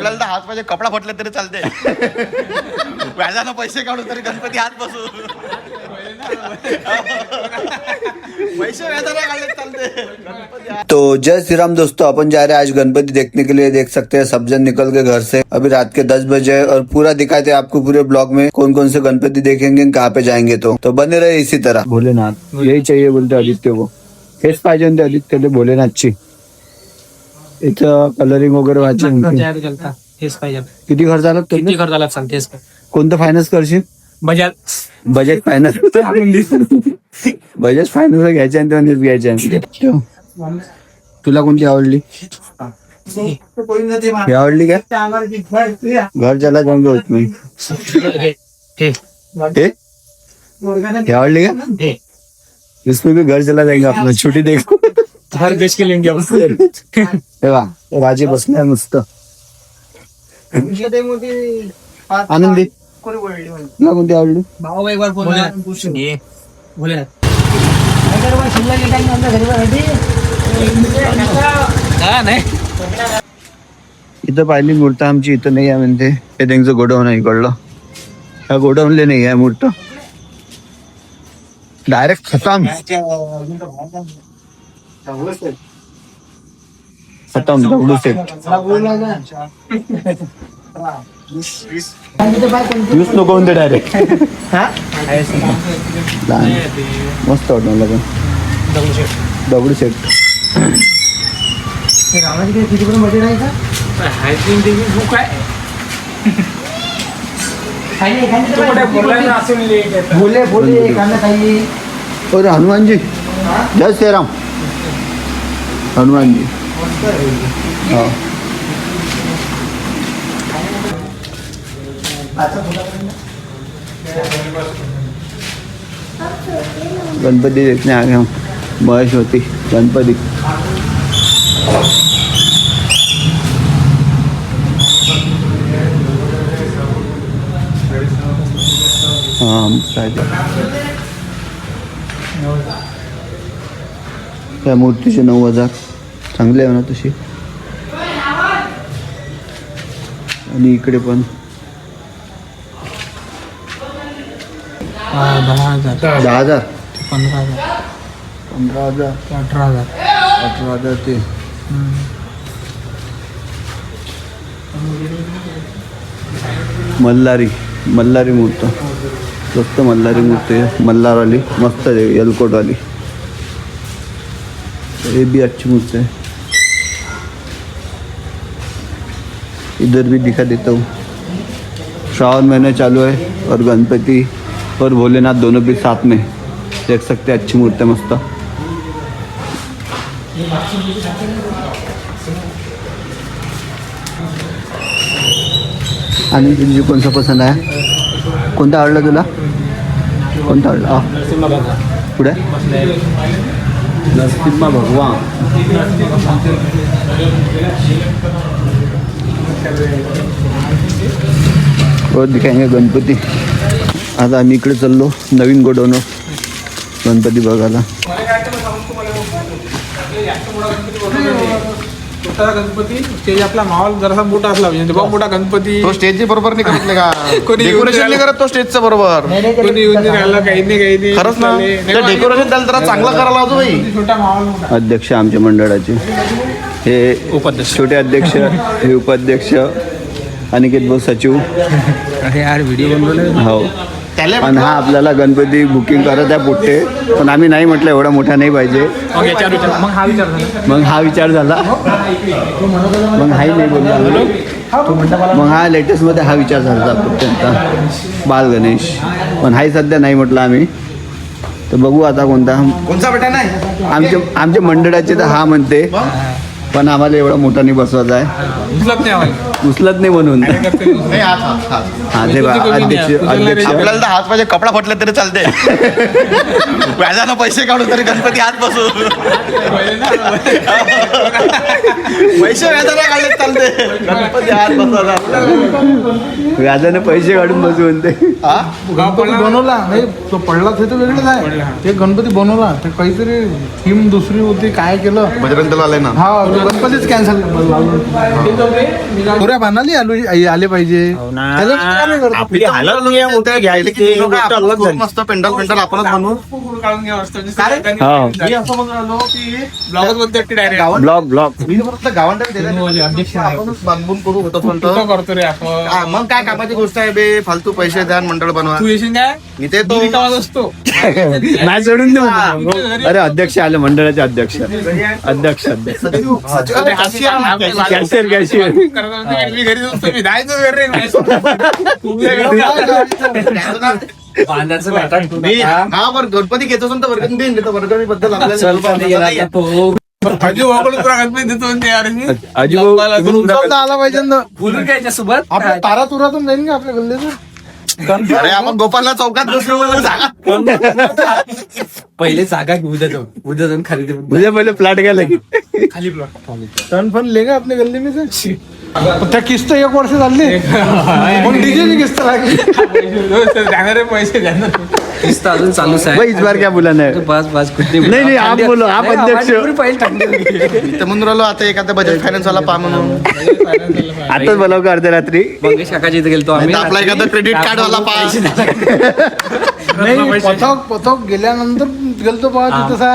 आपल्याला तर हात पाहिजे कपडा फटला तरी चालते. व्याजानं पैसे काढू तरी गणपती हात बसू. पैसे व्याजाने काढले चालते. तो जय श्री राम दोस्तों, अपन जा रहे हैं आज गणपति देखने के लिए. देख सकते हैं सब जन निकल के घर से. अभी रात के 10 बजे है और पूरा दिखाते हैं आपको पूरे ब्लॉग में कौन कौन से गणपति देखेंगे, कहाँ पे जाएंगे. तो बने रहे इसी तरह. भोलेनाथ यही चाहिए बोलते आदित्य को. हेच पाहिजे म्हणते आदित्यला भोलेनाथची. इथं कलरिंग वगैरे व्हायचं. हेच पाहिजे. किती खर्च आला? किती खर्च आला सांग. तेच कोणतं फायनान्स करशील? Budget finance. बजेट फायनान्स घ्यायचे आणि तेव्हा घ्यायचे. तुला कोणती आवडली? ही आवडली काय? घर चला जाऊंगे उसमें. हे आवडली का? इसमें भी घर चला जाएंगे अपना. छोटी देखो हर देश के लिए तेव्हा राजे बसणार मस्त. आनंदी तुला कोणती आवडली? इथं पाहिली मूर्त आमची इथं नाही आहे म्हणते. हे त्यांचं गोडाऊन आहे इकडलं. ह्या गोडाऊनले नाही आहे मूर्त. डायरेक्ट खतम खतम दगडूशेठ. यूज नको म्हणते डायरेक्ट. मस्त वाटलं मला पण दगडूशेठ. और हनुमान जी जय श्री राम. हनुमान जी हाँ. गणपति देखने आ गए हम. महेशवती गणपति. त्या मूर्तीचे 9,000 चांगले आहे ना तशी. आणि इकडे पण 10,000 15,000 18,000 ते मल्हारी मूर्त. स्वस्त मल्हारी मूर्ती आहे. मल्हारवाली मस्त आहे. येलकोटवाली. ये भी अच्छी मूर्ति है. इधर भी दिखा देता हूँ. श्रावण महीना चालू है और गणपति और भोलेनाथ दोनों भी साथ में. देख सकते हैं अच्छी मूर्ति मस्त. आणि तुझी कोणता पसंत आहे? कोणता आवडला तुला? कोणता आवडला? पुढे नरसिंह भगवान. और दिखाएंगे गणपती. आता आम्ही इकडे चाललो नवीन गोडाऊन गणपती बघायला. गणपती स्टेज आपला माहोल जरासा मोठा असला म्हणजे बहुत मोठा गणपती. तो स्टेजची बरोबर नाही करत का? कोणी डेकोरेशन नाही करत तो स्टेजचं बरोबर. कोणी येऊन राहिला काही नाही खरंच ना. डेकोरेशन त्याला जरा चांगलं करायला लावतो भाई. छोटा माहोल मोठा. अध्यक्ष आमच्या मंडळाचे हे उपाध्यक्ष. छोटे अध्यक्ष हे उपाध्यक्ष अनिकेत भाऊ सचिव. अरे यार व्हिडिओ बनवले. हो. आणि हा आपल्याला गणपती बुकिंग करत आहे पुट्टे. पण आम्ही नाही म्हटलं एवढा मोठा नाही पाहिजे. मग हा विचार झाला. मग हाही नाही बोलला. मग हा लेटेस्ट मध्ये हा विचार झाला पुट्ट्यांचा बाल गणेश. पण हाही सध्या नाही म्हटलं आम्ही. तर बघू आता कोणता बेटा नाही. आमच्या मंडळाचे तर हा म्हणते. पण आम्हाला एवढा मोठा नाही बसवायचा आहे. उचलत नाही म्हणून. हा ते अध्यक्ष आपल्याला तर हात पाहिजे कपडा फटला तरी चालते. व्याजानं पैसे काढू तरी गणपती हात बसू. पैसे व्याजाने काढले चालते. गणपती हात बसवायचा. व्याजाने पैसे काढून बसू म्हणते. बनवला नाही तो पडला ते तर वेगळंच आहे. ते गणपती बनवला ते काहीतरी थीम दुसरी होती. काय केलं बजरंग दल आले ना. हा गणपतीच कॅन्सल. मोहऱ्या पानाली आले पाहिजे त्याला काय नाही करत. आपली हालत नाही आहे मोठ्या घ्यायला की मस्त पेंडल आपणच बनवू. काढून घ्या मस्त. हा. मी असं म्हणून आलो की ब्लॉगच बोलते डायरेक्ट ब्लॉग मी फक्त गावंडर आपणच बांधून करू होतं पण कुठं करतो रे आपण. मग काय कामाची गोष्ट आहे बे. फालतू पैसे द्या आणि मंडळ बनवा. तू येशील काय मी ते तो मी रिकामाच असतो. नाही सोडून देऊ. अरे अध्यक्ष आले मंडळाचे अध्यक्ष कॅशियर मी घरी असतो. मी जायचो घरी. गणपती घेतो तर वर्गणी देईन घेतो वर्गणी बद्दल आपल्याला अजून वाकडून तुला गणपती देतो म्हणते यार मी. उत्सवला आला पाहिजे ना. बोलून घ्यायच्या सोबत आपल्या तारा तुरातून जाईन का आपल्या गल्लीतून. अरे आपण गोपालला चौकात बसलो पहिले जागा घेऊ देतो. उद्या जाऊन खरेदी म्हणजे पहिले फ्लॅट घ्यायला खाली ब्लॉक टन फन लेगा आपल्या गल्ली में से. त्या किस्त 1 वर्ष चालली मग डीजेची किस्त लागली. जाणारे पैसे जाणार. किस्त अजून चालूच आहे. इस बार क्या बोला नाही. बस कुठे नाही, आप बोलो, आप अध्यक्ष. पहिले टाकले. इथं म्हणून राहिलो आता एखादा बजाज फायनान्स वाला पा म्हणून. आताच बोलाव का अर्ध्या रात्री. मंगेश काकाच्या इथे गेलतो आम्ही. नाही तर आपला एखादा क्रेडिट कार्ड वाला पा. नाही पथक गेल्यानंतर गेलतो पहा तसा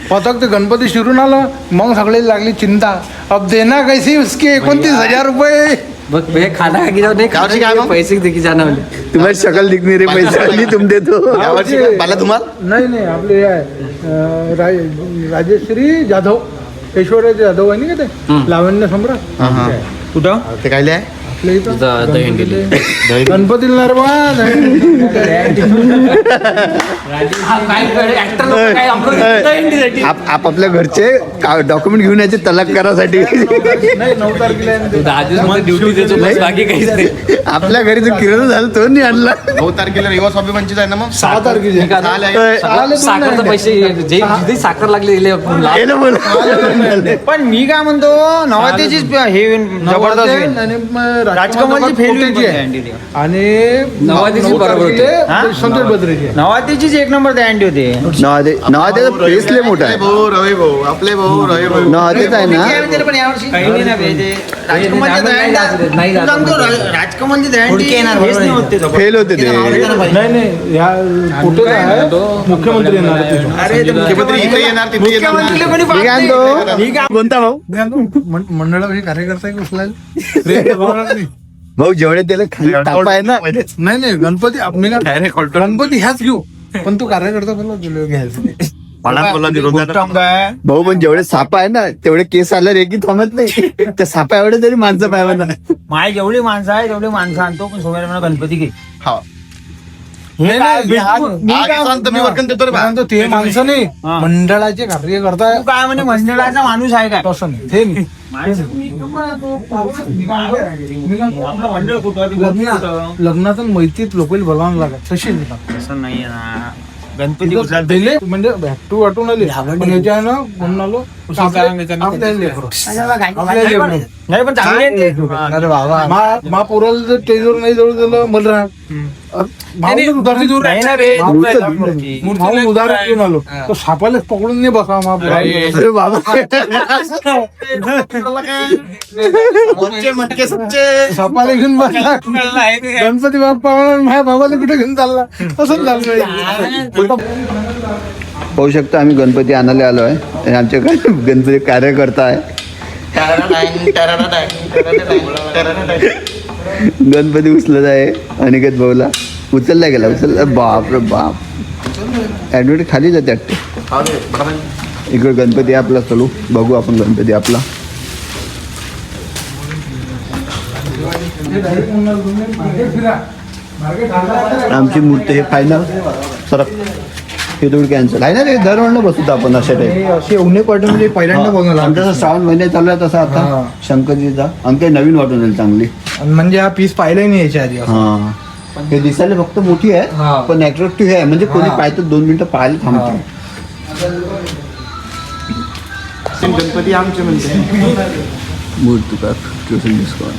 पथक ते गणपती शिरून आलं मग सगळे लागली चिंता. अब देना कैसी उसके 29,000 रुपये. बघ हे खाना खाकी जाऊ गावची काय नाही मग? पैसे देखील जाणार. तुम्हाला शकल दिखनी रे पैसे आणि तुम देतो. यावर्षी मला तुम्हाला नाही आपले हे आहे राजेश्री जाधव ऐश्वर्या जाधव आहे ना का ते लावण्य सम्राट कुठं ते काय आहे आपल्या इथं दहीहंडीला. गणपतीला ना रे बा. आपल्या घरचे डॉक्युमेंट घेऊन यायचे तलाक करासाठी. नाही 9 तारखेला आहे ना ते. 10 दिवस ड्युटी देतो बस, बाकी काहीच नाही. आपल्या घरी जो किरण झाला तो नाही आणला. 9 तारखेला रिवा स्वाभिमानचीच आहे ना मग 6 तारखेला साखरचं पैसे जे जिथे साखर लागले दिले आपण. गेलं बोल. पण मी काय म्हणतो नवातेचीच हे जबरदस्त होईल. राजकमलची फेल होईल आणि नवातीची बरोबर होती. संतोष बद्रेची आहे. नवातेचीच 1 नंबर दँडी होते. नवादेचा फेस लय मोठा आहे. भाऊ रवी भाऊ आपले भाऊ रवी भाऊ नवादेच आहे ना. पण यावर्षी काही नाही ना ते राजकमलची नाही जात. राजकमलची दँडी हेच नाही होते. फेल होते ते. नाही ह्या कुठे आहे मुख्यमंत्री येणार आहे तिथून. अरे ते मुख्यमंत्री इथे येणार तिथे येणार मुख्यमंत्री कोणी मी काय म्हणतो? कोणता भाऊ मंडळाचे कार्यकर्ता आहे उचलायला. भाऊ जेवढे त्याला खाली टापा आहे ना. नाही गणपती मी काय गणपती ह्याच घेऊ पण तू कार्यकर्ता बोला घ्यायचं भाऊ पण जेवढे सापा आहे ना तेवढे केस आल्यावर एकी थांबत नाही. त्या सापा एवढे तरी माणसं पाहिजे ना. माय जेवढी माणसं आहे तेवढी माणसं आणतो पण सोमवारी मला गणपती घे. हा हे काय मी वर्गण देतो रे बा. ते माणसं नाही मंडळाचे कार्यकर्ता तू काय म्हणजे मंडळाचा माणूस आहे काय? तसं नाही ते नाही. लग्नात मैत्रीत लोकल बोलावं लागत तशी तसं नाही ना. गणपती दिले म्हणजे भेटू वाटून आले पण याच्या ना म्हणून आलो आपल्या लेकरं. नाही पण चांगली आहे ते. अरे बाबा मा पोराला जर स्टेजवर नाही जवळ दिलं मला राग. नाही ना रे. उदाहरण घेऊन आलो तो सापाला पकडून नाही बसा मा पोराला. अरे बाबा सापाला घेऊन बसला गणपती बाप्पा माझ्या बाबाला कुठे घेऊन चालला असंच झालं. पाहू शकतो आम्ही गणपती आणायला आलो आहे आणि आमच्याकडे गणपती कार्यकर्ता आहे. गणपती उचलत आहे अनिकेत भाऊला. उचलला गेला बाप रे बाप. ऍडमिट खाली जाते वाटते. इकडे गणपती आपला चालू बघू आपण गणपती आपला. आमची मूर्ती हे फायनल सरक हे थोडी कॅन्सल आहे ना रे. दरवर्षी बसतो आपण अशा टाईप. असे उन्हे पाठवून म्हणजे पहिल्यांदा बनवला जसं श्रावण महिने चालू आहे तसा आता शंकरजीचा आमच्या नवीन वाटून जाईल चांगली. म्हणजे हा पीस पाहिलाही नाही याच्या आधी. हा हे दिसायला फक्त मोठी आहे पण अट्रॅक्टिव्ह आहे. म्हणजे कोणी पाहतो 2 मिनिटं पाहायला थांबतो. गणपती आमचे म्हणजे मूर्ती का डिस्काउंट.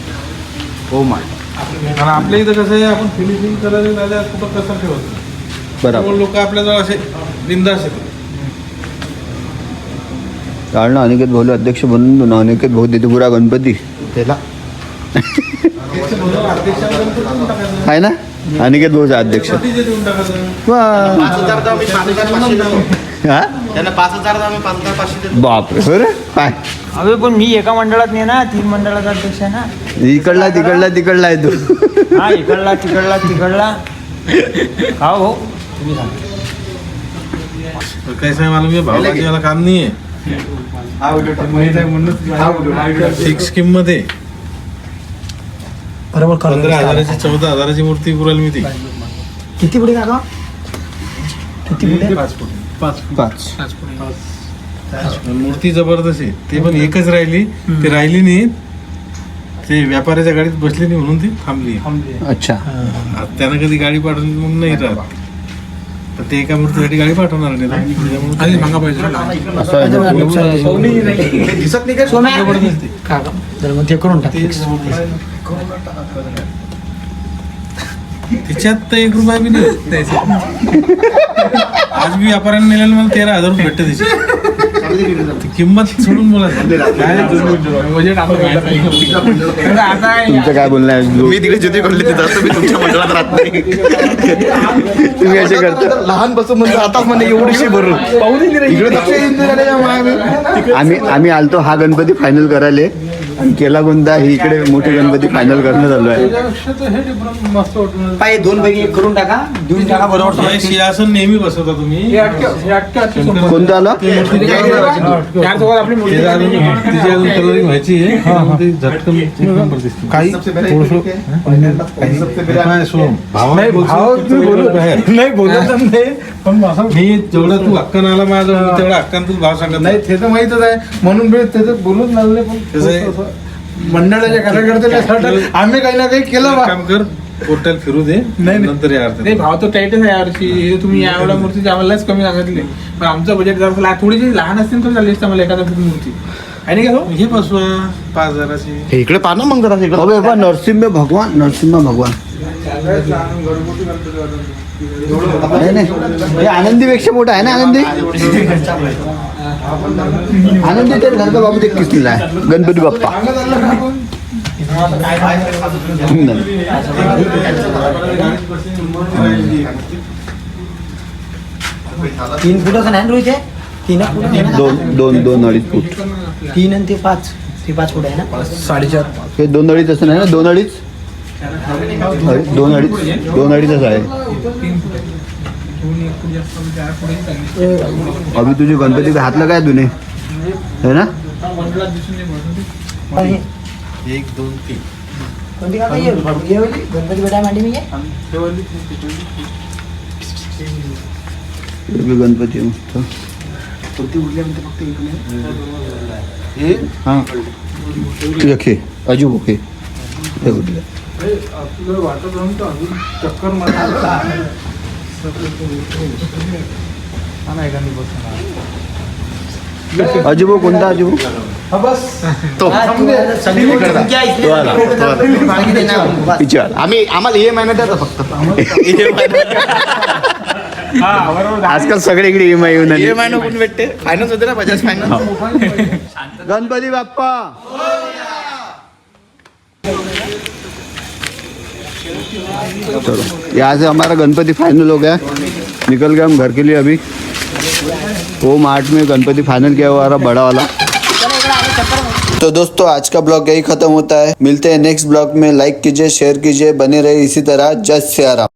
हो माय आणि आपल्या इथं कसं आहे आपण फिनिशिंग करायला झाल्या कुठं कसं ठेवतो. बरोबर. लोक आपल्याजवळ असे बिंदास येतात. कारण अनिकेत भाऊला अध्यक्ष बनून अनिकेत भाऊ देते पुरा गणपती त्याला आहे ना अनिकेत भाऊचा अध्यक्ष. वा. 5,000 आम्ही 5,500 देतो. हा त्यांना 5,000 आम्ही 5,500 देतो. बापरे हो रे काय अबे पण मी एका मंडळात नाही ना 3 मंडळाचा अध्यक्ष आहे ना. इकडला तिकडला आहे तू. हा इकडला तिकडला हा हो तुम्ही सांगा. कैसा आहे मालूम आहे भावबाजी वाला काम नाही आहे. फिक्स किंमत आहे. 15,000ची 14,000ची मूर्ती पुरेल मी ती. किती पुढे काका किती पुढे 5 मूर्ती जबरदस्त आहे. ते पण एकच राहिली ती राहिली नाही. ते व्यापाऱ्याच्या गाडीत बसली नाही म्हणून ती थांबली. अच्छा आता त्यानं कधी गाडी पाठवली मग नाही राहत. तर ते एका मूर्तीसाठी गाडी पाठवणार नाही त्याच्यामुळे आणि सांगा पाहिजे असं आहे ना. दिसत नाही का तर मग ते करून टाक. त्याच्यात तर 1 रुपया बी नाही. आज मी व्यापाऱ्याने नेलेलं मला 13,000 रुपये भेटते त्याची किंमत सोडून बोला. बजेट आता तुमचं काय बोलणं आहे? मी तिकडे ज्योती कोल्हे तिथं असतो, मी तुमच्या मंडळात राहत नाही. तुम्ही असे करता. लहान बसून म्हणजे आताच म्हणजे एवढीशी भरून इकडे दक्ष हिंदू झालेल्या मागे. आम्ही आलतो हा गणपती फायनल करायला आणि केला कोणता ही इकडे मोठी गणपती फायनल करणं चालू आहे. त्याच्यापेक्षा तर हे डिफरंट मस्त वाटून पाय 2 पैकी 1 करून टाका देऊन टाका बरोबर. हे सिंहासन नेहमी बसवता तुम्ही. हे अटके कोणतं आलं आपली मूर्ती तिची अजून कलरिंग व्हायची आहे. ते झटकन एक नंबर दिसते. काही सबसे पहले नाही भाव तुम्ही बोलू नाही बोलत नाही पण असं मी जेवढं तू हक्कान आला माझा तेवढा हक्कान तू भाव सांगत नाही ते तर माहीतच आहे म्हणून मी त्याचं बोलून लागले. कसं आहे? पण मंडळाच्या कार्यकर्त्याला आम्ही काही ना काही केलं एक बा. काम कर पोर्टल फिरू दे नाही. नंतर या नाही भाव तो टाईटच आहे यावर्षी. हे तुम्ही या एवढ्या मूर्तीचे आम्हालाच कमी सांगितले पण आमचं बजेट जरा थोडीशी लहान असतील तर चालेल आम्हाला एखादा मूर्ती आणि का हे बसवा 5,000ची. हे इकडे पहा ना मग जरा इकडे. अबे बा नरसिंह भगवान नाही नाही हे आनंदीपेक्षा मोठा आहे ना. आनंदी तर घरचा बाबू एक किसलेला आहे गणपती बाप्पा. तीन फुटाचं नाही रोहित 3 फूट 2 2.5 फूट 3 आणि ते 5 ते 5 फूट आहे ना 4.5. हे 2.5 असं नाही ना 2.5 2.5च आहे. अभि तुझे गणपती हातलं काय तुने है ना. 1 2 3 कोणती काका ये गणपती बेटा मांडी मी हे बी गणपती आहे मस्त. हां ओके अजून ओके हे उरले. आपलं वाटत तर अजून चक्कर मारणार अजिबो कोणता अजिबो विचार आम्हाला EMI द्या फक्त. आजकाल सगळीकडे EMI येऊन आली. EMI नको भेटते. फायनान्स होते ना बजाज फायनान्स. गणपति बाप्पा चलो यहाँ से हमारा गणपति फाइनल हो गया. निकल गए हम घर के लिए. अभी वो मार्ट में गणपति फाइनल किया हुआ बड़ा वाला. तो दोस्तों आज का ब्लॉग यही खत्म होता है. मिलते हैं नेक्स्ट ब्लॉग में. लाइक कीजिए शेयर कीजिए बने रहे इसी तरह. जय सिया राम.